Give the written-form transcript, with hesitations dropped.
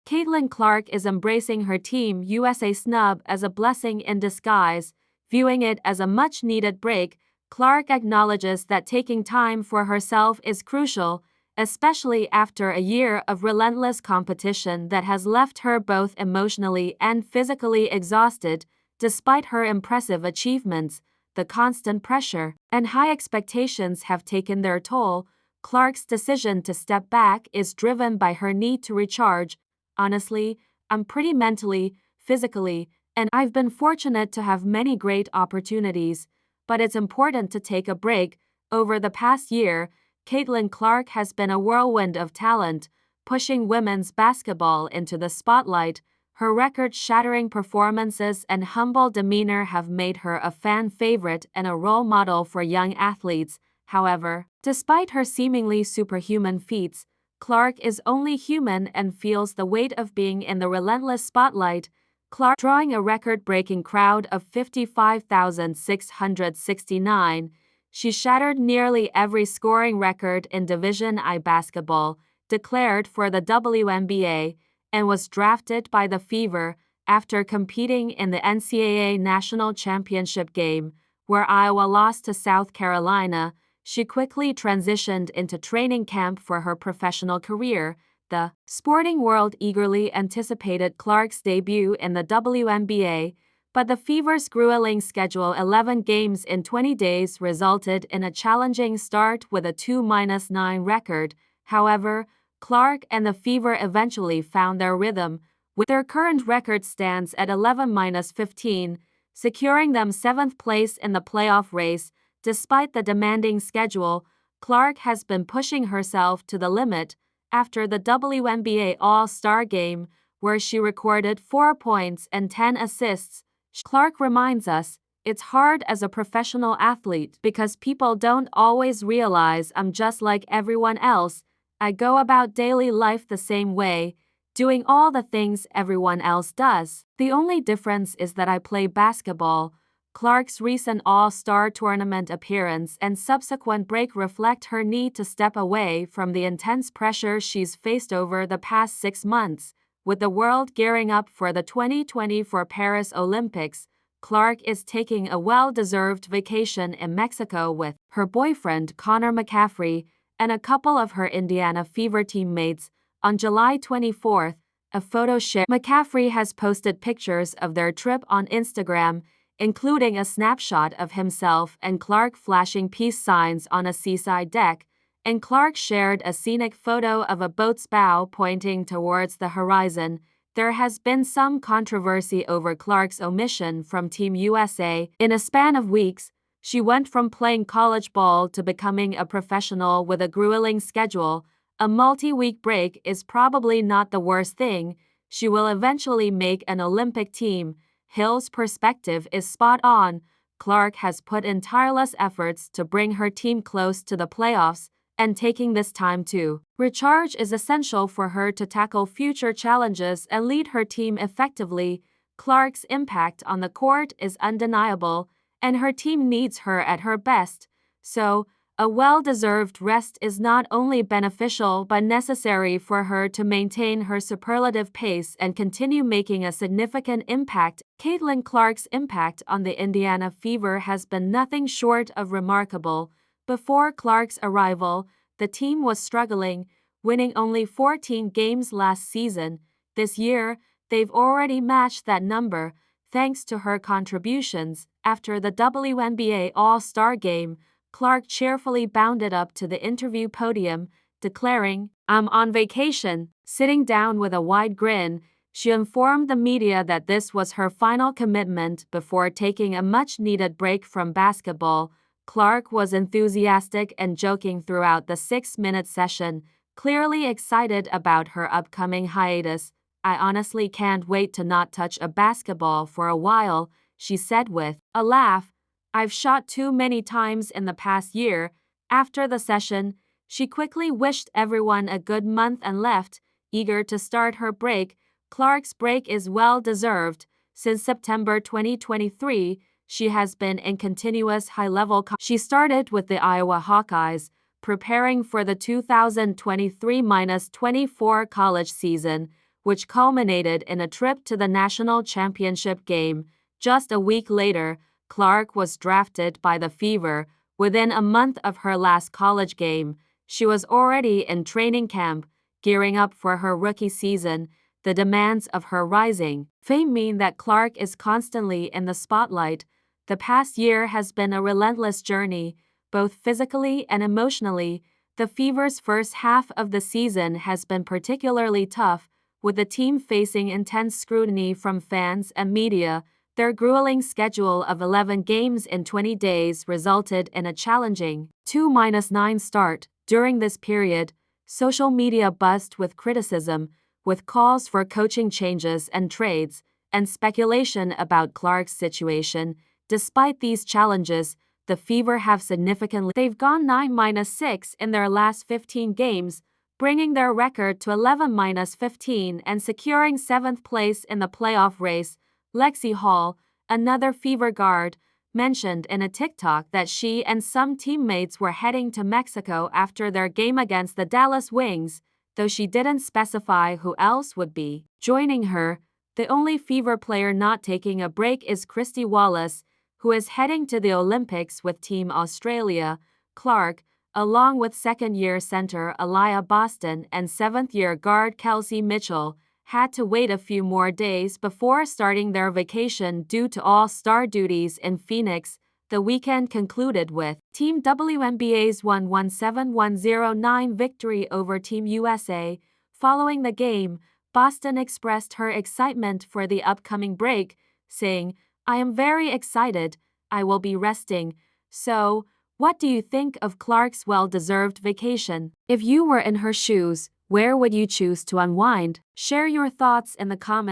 Caitlin Clark is embracing her Team USA snub as a blessing in disguise, viewing it as a much-needed break. Clark acknowledges that taking time for herself is crucial, especially after a year of relentless competition that has left her both emotionally and physically exhausted. Despite her impressive achievements, the constant pressure and high expectations have taken their toll. Clark's decision to step back is driven by her need to recharge. Honestly, I'm pretty mentally, physically, and I've been fortunate to have many great opportunities, but it's important to take a break. Over the past year, Caitlin Clark has been a whirlwind of talent, pushing women's basketball into the spotlight. Her record-shattering performances and humble demeanor have made her a fan favorite and a role model for young athletes. However, despite her seemingly superhuman feats, Clark is only human and feels the weight of being in the relentless spotlight. Clark, drawing a record-breaking crowd of 55,669, she shattered nearly every scoring record in Division I basketball, declared for the WNBA, and was drafted by the Fever after competing in the NCAA National Championship game, where Iowa lost to South Carolina. She quickly transitioned into training camp for her professional career. The sporting world eagerly anticipated Clark's debut in the WNBA, but the Fever's grueling schedule, 11 games in 20 days, resulted in a challenging start with a 2-9 record. However, Clark and the Fever eventually found their rhythm, with their current record stands at 11-15, securing them 7th place in the playoff race. Despite the demanding schedule, Clark has been pushing herself to the limit. After the WNBA All-Star Game, where she recorded 4 points and 10 assists, Clark reminds us, "It's hard as a professional athlete because people don't always realize I'm just like everyone else. I go about daily life the same way, doing all the things everyone else does. The only difference is that I play basketball." Clark's recent All-Star Tournament appearance and subsequent break reflect her need to step away from the intense pressure she's faced over the past 6 months. With the world gearing up for the 2024 Paris Olympics, Clark is taking a well-deserved vacation in Mexico with her boyfriend Connor McCaffrey and a couple of her Indiana Fever teammates. On July 24, a photo share McCaffrey has posted pictures of their trip on Instagram, including a snapshot of himself and Clark flashing peace signs on a seaside deck, and Clark shared a scenic photo of a boat's bow pointing towards the horizon. There has been some controversy over Clark's omission from Team USA. In a span of weeks, she went from playing college ball to becoming a professional with a grueling schedule. A multi-week break is probably not the worst thing. She will eventually make an Olympic team. Hill's perspective is spot on. Clark has put in tireless efforts to bring her team close to the playoffs, and taking this time to recharge is essential for her to tackle future challenges and lead her team effectively. Clark's impact on the court is undeniable, and her team needs her at her best. So, a well-deserved rest is not only beneficial but necessary for her to maintain her superlative pace and continue making a significant impact. Caitlin Clark's impact on the Indiana Fever has been nothing short of remarkable. Before Clark's arrival, the team was struggling, winning only 14 games last season. This year, they've already matched that number, thanks to her contributions. After the WNBA All-Star Game, Clark cheerfully bounded up to the interview podium, declaring, "I'm on vacation." Sitting down with a wide grin, she informed the media that this was her final commitment before taking a much-needed break from basketball. Clark was enthusiastic and joking throughout the 6-minute session, clearly excited about her upcoming hiatus. "I honestly can't wait to not touch a basketball for a while," she said with a laugh. "I've shot too many times in the past year." After the session, she quickly wished everyone a good month and left, eager to start her break. Clark's break is well-deserved. Since September 2023, she has been in continuous high-level. She started with the Iowa Hawkeyes, preparing for the 2023-24 college season, which culminated in a trip to the national championship game. Just a week later, Clark was drafted by the Fever. Within a month of her last college game, she was already in training camp, gearing up for her rookie season. The demands of her rising fame mean that Clark is constantly in the spotlight. The past year has been a relentless journey, both physically and emotionally. The Fever's first half of the season has been particularly tough, with the team facing intense scrutiny from fans and media. Their grueling schedule of 11 games in 20 days resulted in a challenging 2-9 start. During this period, social media buzzed with criticism, with calls for coaching changes and trades, and speculation about Clark's situation. Despite these challenges, the Fever have significantly. They've gone 9-6 in their last 15 games, bringing their record to 11-15 and securing 7th place in the playoff race. Lexi Hall, another Fever guard, mentioned in a TikTok that she and some teammates were heading to Mexico after their game against the Dallas Wings, though she didn't specify who else would be joining her. The only Fever player not taking a break is Christy Wallace, who is heading to the Olympics with Team Australia. Clark, along with second-year center Aaliyah Boston and seventh-year guard Kelsey Mitchell, had to wait a few more days before starting their vacation due to All-Star duties in Phoenix. The weekend concluded with Team WNBA's 117-109 victory over Team USA. Following the game, Boston expressed her excitement for the upcoming break, saying, "I am very excited. I will be resting." So, what do you think of Clark's well-deserved vacation? If you were in her shoes, where would you choose to unwind? Share your thoughts in the comments.